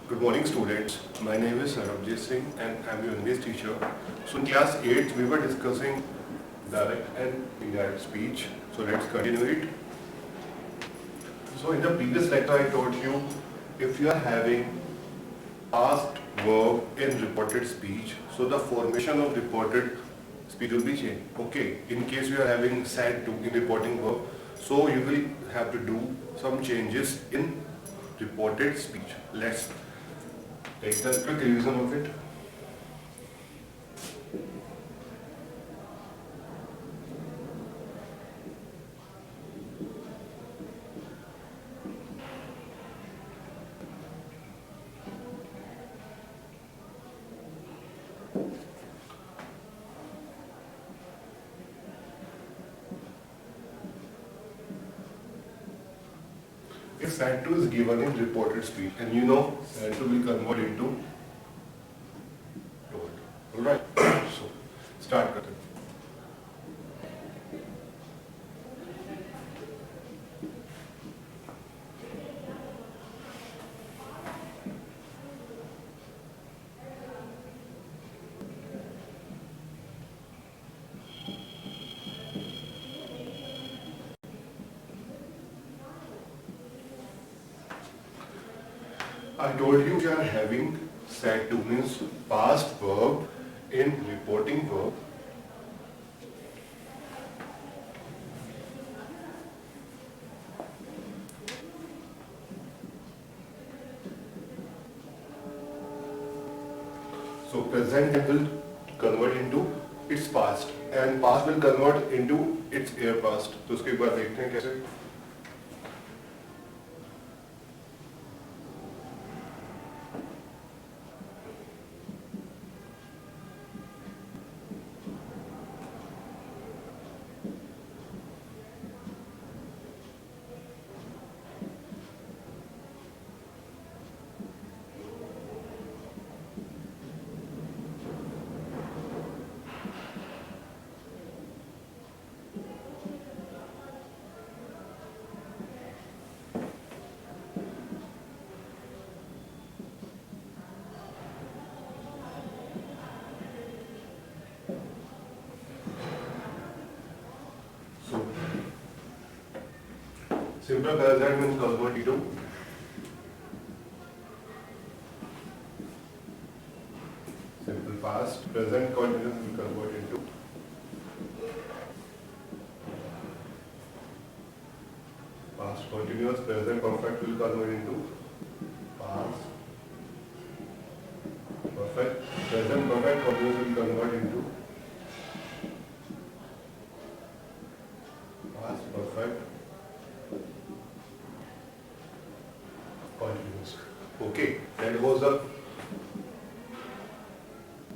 Good morning students, my name is Sarabjit Singh and I am your English teacher. So in class 8 we were discussing direct and indirect speech. So let's continue it. So in the previous lecture I told you if you are having past verb in reported speech, so the formation of reported speech will be changed. Okay, in case you are having said to in reporting verb, so you will have to do some changes in reported speech. Let's take the quick revision of it. If SAT 2 is given in reported speech, and you know SAT 2 will convert into told. Alright, so start करते हैं. I told you are having SAT 2 means past verb in reporting verb. So present will convert into its past and past will convert into its air past. तो उसके बाद देखते हैं कैसे. Simple present means convert into simple past. Present continuous will convert into past continuous. Present perfect will convert into past perfect. Present perfect continuous will convert into past perfect continuous. Okay, that was the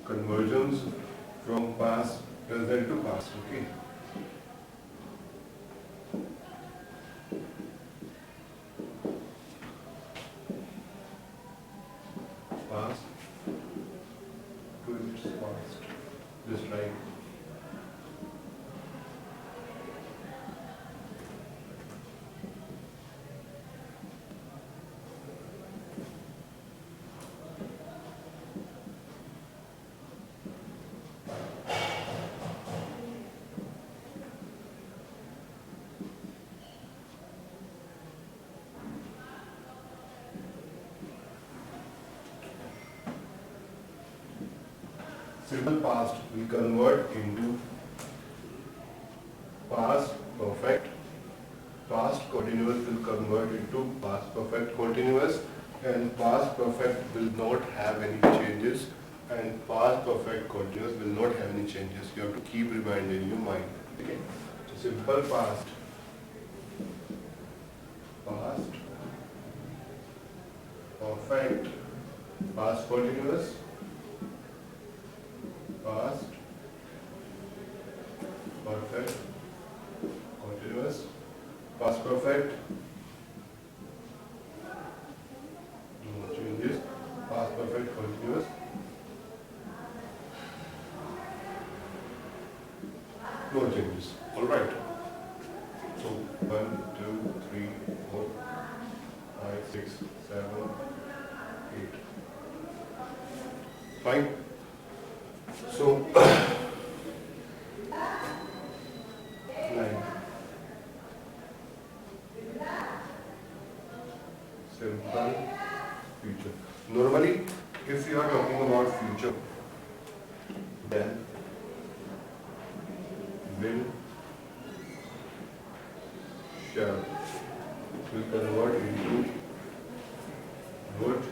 conversions from past present to past. Okay. Past to its past. Just like simple past will convert into past perfect. Past continuous will convert into past perfect continuous, and past perfect will not have any changes, and past perfect continuous will not have any changes. You have to keep reminding in your mind. Okay. So simple past, past perfect, past continuous, past perfect continuous, past perfect, no changes, past perfect continuous, no changes. All right. So 1, 2, 3, 4, 5, 6, 7, 8. Fine. So, line. Simple future. Normally, if you are talking about future, then will, shall will convert into would,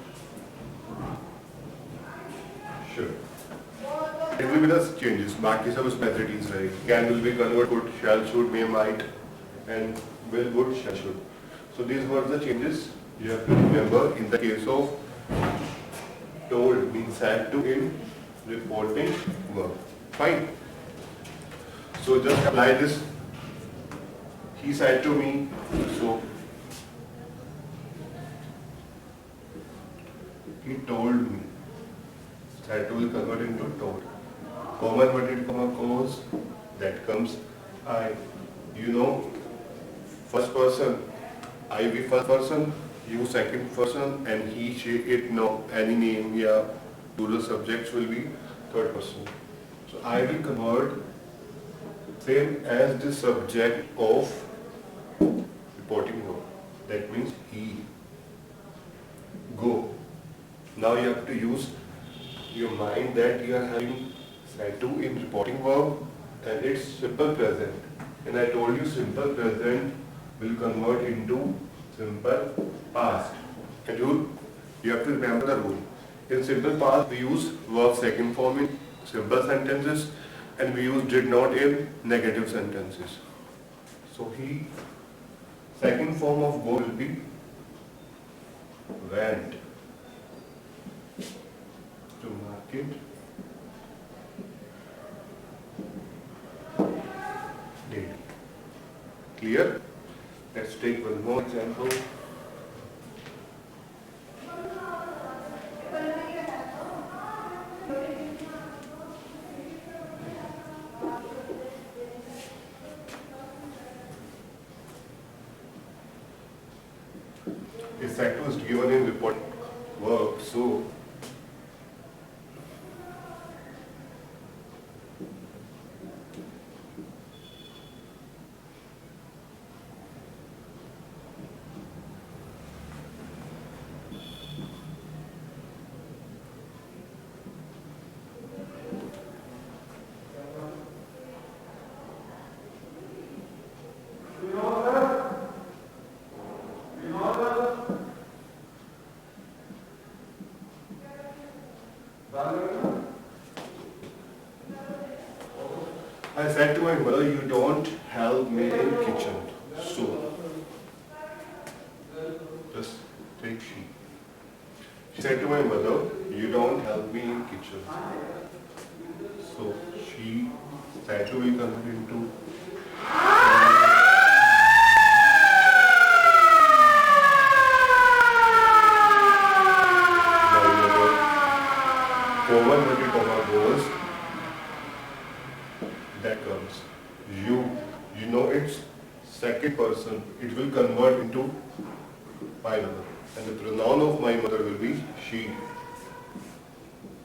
should. It will be the changes. बाकी सब specialties रहे. Can will be convert would, shall, should, may, might, and will, would, shall, should. So these were the changes you have to remember in the case of told means had to in reporting verb. Fine. So just apply this. He said to me, so he told me. Said to will convert into told. Common inverted comma cause, that comes I. You know, first person, I be first person, you second person, and he, she, it, no, any name, yeah, plural subjects will be third person. So I will convert same as the subject of reporting verb. That means he. Go. Now you have to use your mind that you are having said to in reporting verb and it's simple present. And I told you simple present will convert into simple past. And you have to remember the rule. In simple past we use verb second form in simple sentences and we use did not in negative sentences. So he, second form of go will be went to market did. Clear? Let's take one more example. A set was given in report work, so I said to my mother, you don't help me in kitchen. So, just take she. She said to my mother, you don't help me in kitchen. So, she said to be converted into my mother. Common inverted comma goes. That comes you know it's second person, it will convert into my mother and the pronoun of my mother will be she.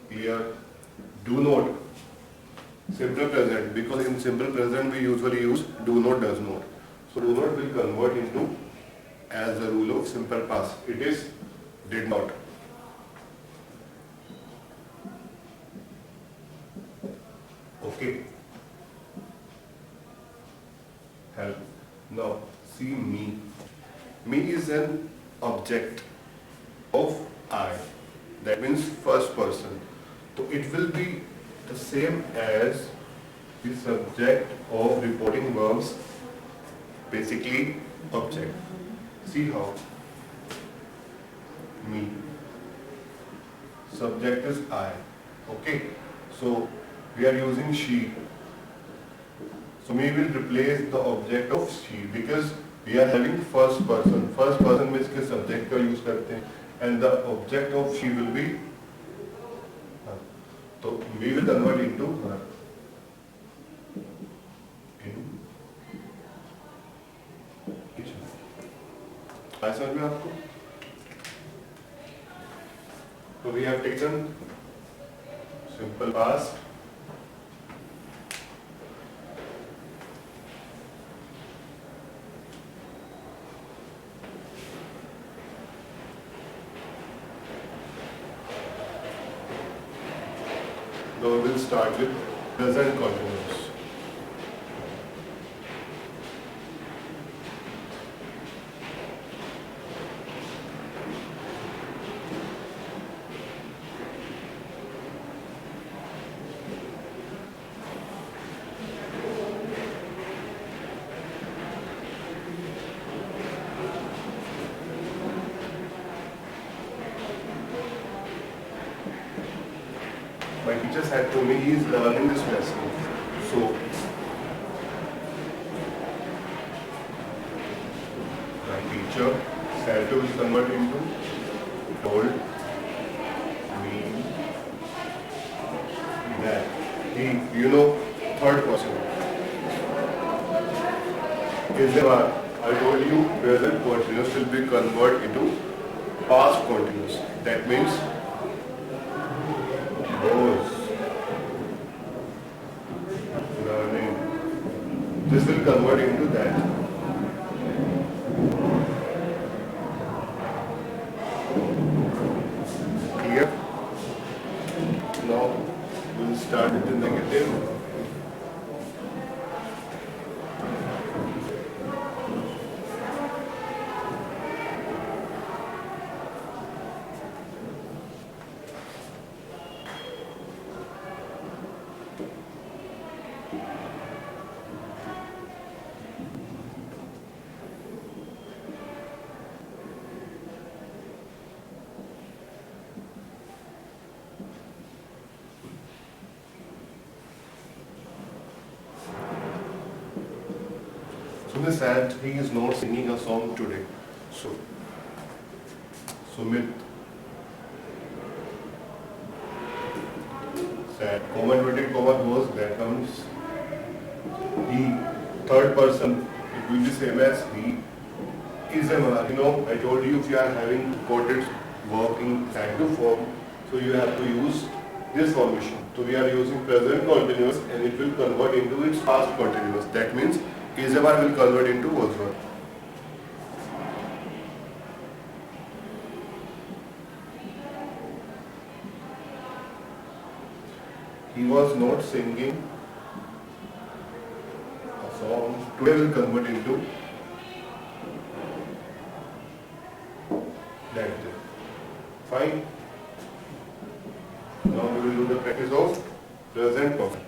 Clear? Do not, simple present, because in simple present we usually use do not, does not. So do not will convert into, as a rule of simple past, it is did not. Okay. Help. Now, see me. Me is an object of I. That means first person. So it will be the same as the subject of reporting verbs, basically object. See how? Me. Subject is I. Okay. So we are using she. So we will replace the object of she because we are having first person. First person में इसके subject का use करते हैं and the object of she will be her. So we will convert into her. In kitchen. आया समझ में आपको? So we have taken simple past. Now we will start with present continuous. My teacher said to me he is learning this lesson. So, my teacher said to convert into told me that he, third person. Is the I told you present continuous will be converted into past continuous. That means was learning. This will convert into that. Here. Now we will start with the negative. Sumit said he is not singing a song today. So, Sumit said, comma inverted comma goes, that comes he, third person, it will be same as he is a man. I told you if you are having quoted verb in active form, so you have to use this formation. So we are using present continuous and it will convert into its past continuous. That means is a will convert into was verb. He was not singing a song. Today will convert into that. Fine. Now we will do the practice of present perfect.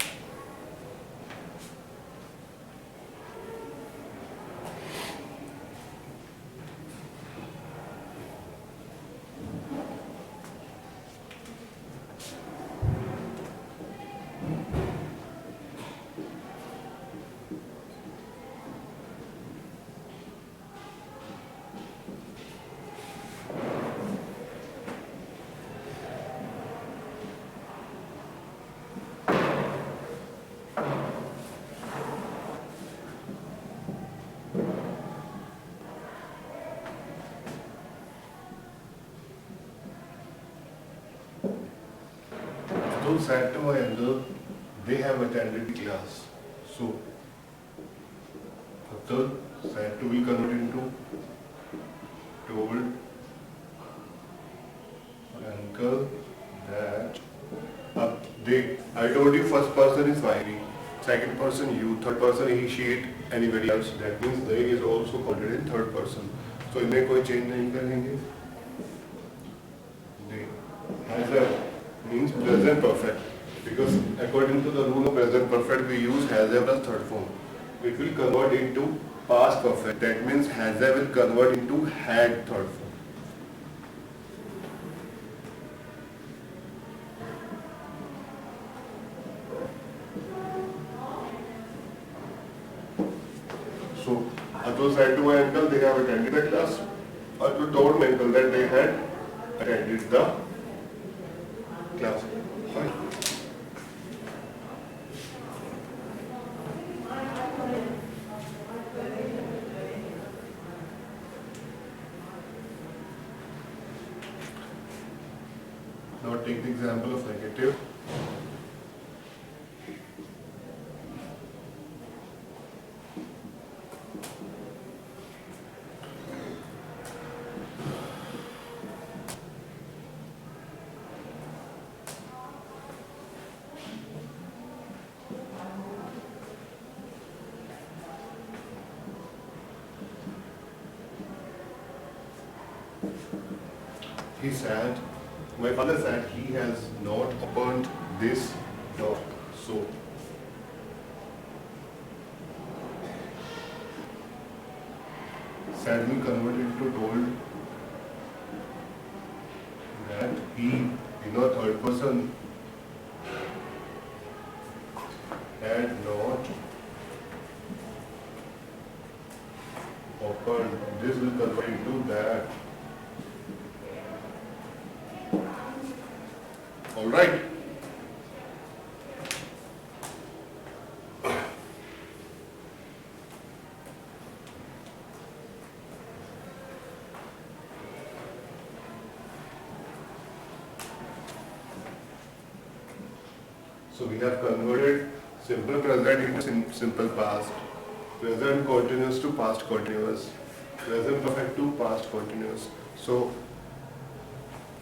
Abdul said to my uncle, they have attended the class. So, Abdul said to be converted into told my uncle that I told you first person is I, second person you, third person he, she, it, anybody else. That means they is also converted in third person. So इनमें कोई change नहीं करेंगे. They has a means present perfect, because according to the rule of present perfect we use has a plus third form. It will convert into past perfect. That means has a will convert into had third form. So Atul said to my uncle they have attended the class. Atul told my uncle that they had attended the class. Fine. Now take the example of negative. he said, my father said he has not opened this door. So, said we converted to told that he, in a third person, had not opened. This will convert into that. All right. So we have converted simple present into simple past, present continuous to past continuous, present perfect to past continuous. So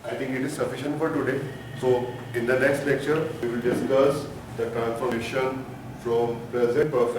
I think it is sufficient for today. So in the next lecture we will discuss the transformation from present perfect